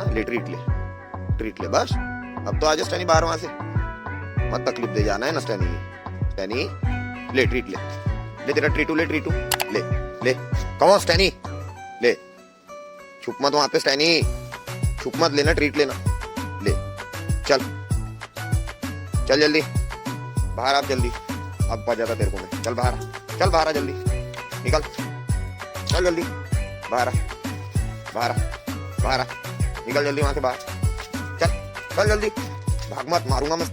हाँ ले ट्रीट ले, ट्रीट ले बस। अब तो आजा स्टैनी बाहर वहां से, मत तकलीफ दे जाना है ना स्टैनी। स्टैनी ले ट्रीट ले, ले तेरा ट्रीटू, ले ट्रीटू ले, ले कहो स्टैनी ले। छुप मत वहां पे स्टैनी, छुप मत, लेना ट्रीट लेना ले। चल चल जल्दी बाहर, आप जल्दी, अब बजाता तेरे को मैं। चल बाहर, चल बाहर आ जल्दी, निकल, चल जल्दी बाहर आ, बाहर आ, बाहर आ, निकल जल्दी वहां से बाहर, चल चल जल्दी, भाग मत, मारूंगा मैं।